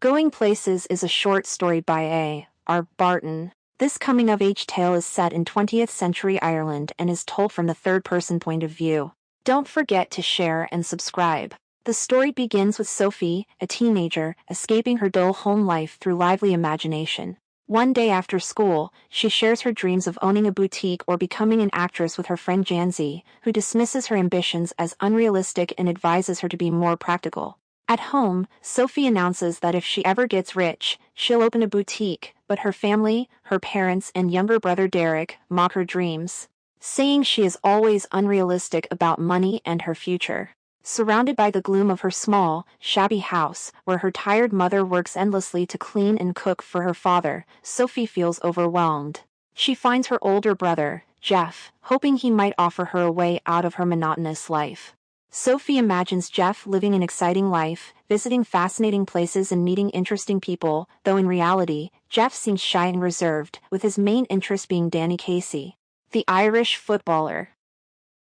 Going Places is a short story by A.R. Barton. This coming-of-age tale is set in 20th century Ireland and is told from the third-person point of view. Don't forget to share and subscribe. The story begins with Sophie, a teenager, escaping her dull home life through lively imagination. One day after school, she shares her dreams of owning a boutique or becoming an actress with her friend Janzi, who dismisses her ambitions as unrealistic and advises her to be more practical. At home, Sophie announces that if she ever gets rich, she'll open a boutique, but her family, her parents and younger brother Derek, mock her dreams, saying she is always unrealistic about money and her future. Surrounded by the gloom of her small, shabby house, where her tired mother works endlessly to clean and cook for her father, Sophie feels overwhelmed. She finds her older brother, Jeff, hoping he might offer her a way out of her monotonous life. Sophie imagines Jeff living an exciting life, visiting fascinating places and meeting interesting people, though in reality, Jeff seems shy and reserved, with his main interest being Danny Casey, the Irish footballer.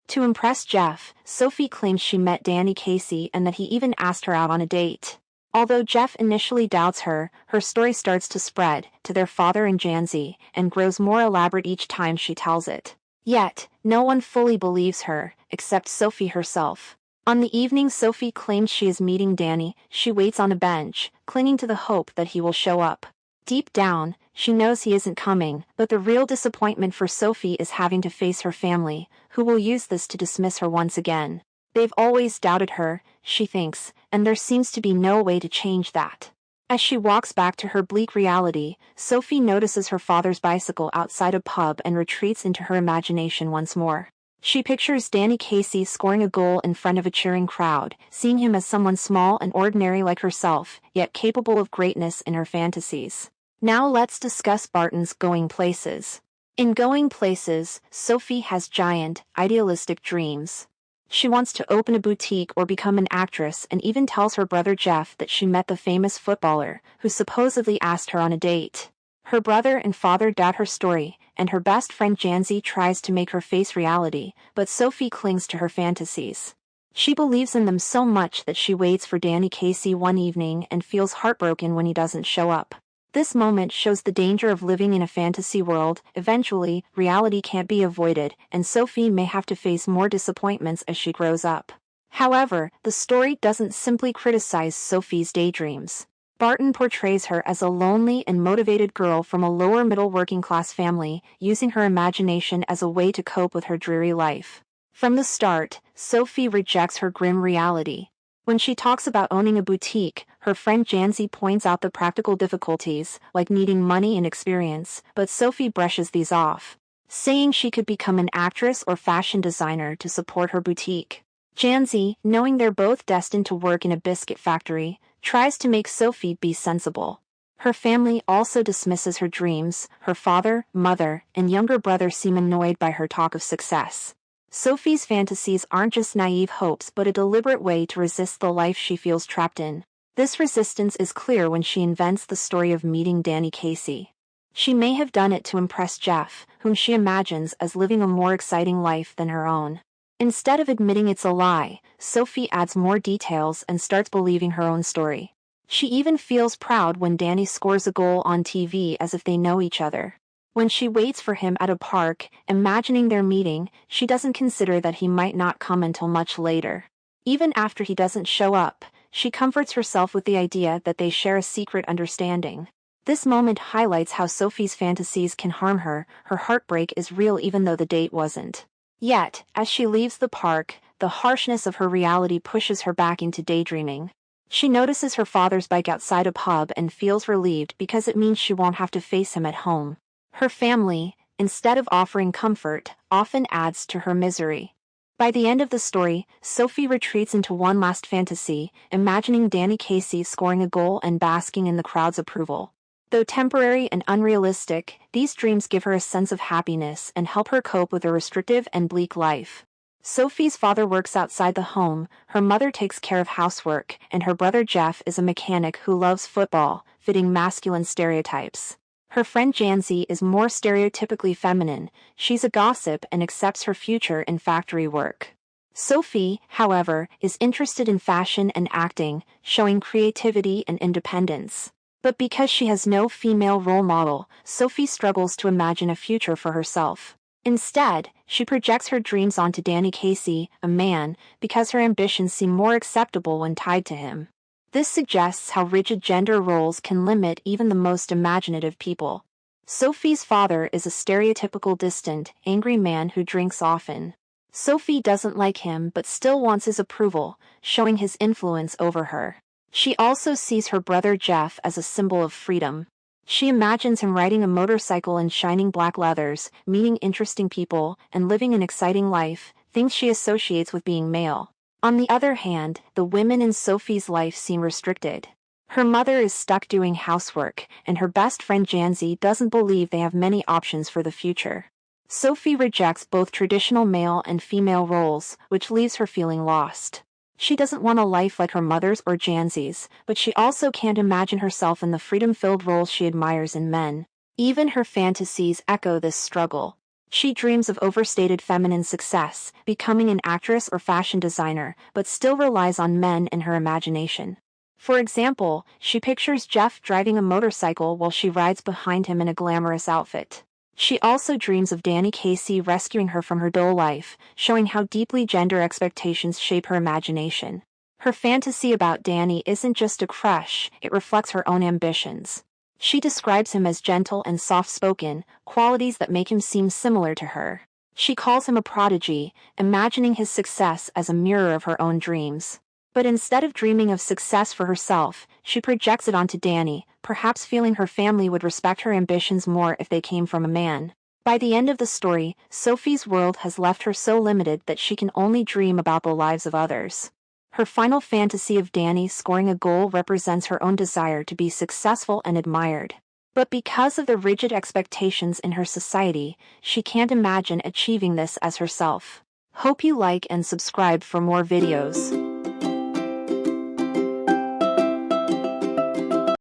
To impress Jeff, Sophie claims she met Danny Casey and that he even asked her out on a date. Although Jeff initially doubts her, her story starts to spread to their father and Janzi, and grows more elaborate each time she tells it. Yet, no one fully believes her, except Sophie herself. On the evening Sophie claims she is meeting Danny, she waits on a bench, clinging to the hope that he will show up. Deep down, she knows he isn't coming, but the real disappointment for Sophie is having to face her family, who will use this to dismiss her once again. They've always doubted her, she thinks, and there seems to be no way to change that. As she walks back to her bleak reality, Sophie notices her father's bicycle outside a pub and retreats into her imagination once more. She pictures Danny Casey scoring a goal in front of a cheering crowd, seeing him as someone small and ordinary like herself, yet capable of greatness in her fantasies. Now let's discuss Barton's Going Places. In Going Places, Sophie has giant, idealistic dreams. She wants to open a boutique or become an actress and even tells her brother Jeff that she met the famous footballer, who supposedly asked her on a date. Her brother and father doubt her story, and her best friend Janzi tries to make her face reality, but Sophie clings to her fantasies. She believes in them so much that she waits for Danny Casey one evening and feels heartbroken when he doesn't show up. This moment shows the danger of living in a fantasy world. Eventually, reality can't be avoided, and Sophie may have to face more disappointments as she grows up. However, the story doesn't simply criticize Sophie's daydreams. Barton portrays her as a lonely and motivated girl from a lower-middle working-class family, using her imagination as a way to cope with her dreary life. From the start, Sophie rejects her grim reality. When she talks about owning a boutique, her friend Janzi points out the practical difficulties, like needing money and experience, but Sophie brushes these off, saying she could become an actress or fashion designer to support her boutique. Janzi, knowing they're both destined to work in a biscuit factory, tries to make Sophie be sensible. Her family also dismisses her dreams. Her father, mother, and younger brother seem annoyed by her talk of success. Sophie's fantasies aren't just naive hopes but a deliberate way to resist the life she feels trapped in. This resistance is clear when she invents the story of meeting Danny Casey. She may have done it to impress Jeff, whom she imagines as living a more exciting life than her own. Instead of admitting it's a lie, Sophie adds more details and starts believing her own story. She even feels proud when Danny scores a goal on TV as if they know each other. When she waits for him at a park, imagining their meeting, she doesn't consider that he might not come until much later. Even after he doesn't show up, she comforts herself with the idea that they share a secret understanding. This moment highlights how Sophie's fantasies can harm her. Her heartbreak is real even though the date wasn't. Yet, as she leaves the park, the harshness of her reality pushes her back into daydreaming. She notices her father's bike outside a pub and feels relieved because it means she won't have to face him at home. Her family, instead of offering comfort, often adds to her misery. By the end of the story, Sophie retreats into one last fantasy, imagining Danny Casey scoring a goal and basking in the crowd's approval. Though temporary and unrealistic, these dreams give her a sense of happiness and help her cope with a restrictive and bleak life. Sophie's father works outside the home, her mother takes care of housework, and her brother Jeff is a mechanic who loves football, fitting masculine stereotypes. Her friend Janzi is more stereotypically feminine. She's a gossip and accepts her future in factory work. Sophie, however, is interested in fashion and acting, showing creativity and independence. But because she has no female role model, Sophie struggles to imagine a future for herself. Instead, she projects her dreams onto Danny Casey, a man, because her ambitions seem more acceptable when tied to him. This suggests how rigid gender roles can limit even the most imaginative people. Sophie's father is a stereotypical distant, angry man who drinks often. Sophie doesn't like him but still wants his approval, showing his influence over her. She also sees her brother Jeff as a symbol of freedom. She imagines him riding a motorcycle in shining black leathers, meeting interesting people, and living an exciting life, things she associates with being male. On the other hand, the women in Sophie's life seem restricted. Her mother is stuck doing housework, and her best friend Janzi doesn't believe they have many options for the future. Sophie rejects both traditional male and female roles, which leaves her feeling lost. She doesn't want a life like her mother's or Janzi's, but she also can't imagine herself in the freedom-filled roles she admires in men. Even her fantasies echo this struggle. She dreams of overstated feminine success, becoming an actress or fashion designer, but still relies on men in her imagination. For example, she pictures Jeff driving a motorcycle while she rides behind him in a glamorous outfit. She also dreams of Danny Casey rescuing her from her dull life, showing how deeply gender expectations shape her imagination. Her fantasy about Danny isn't just a crush, it reflects her own ambitions. She describes him as gentle and soft-spoken, qualities that make him seem similar to her. She calls him a prodigy, imagining his success as a mirror of her own dreams. But instead of dreaming of success for herself, she projects it onto Danny, perhaps feeling her family would respect her ambitions more if they came from a man. By the end of the story, Sophie's world has left her so limited that she can only dream about the lives of others. Her final fantasy of Danny scoring a goal represents her own desire to be successful and admired. But because of the rigid expectations in her society, she can't imagine achieving this as herself. Hope you like and subscribe for more videos.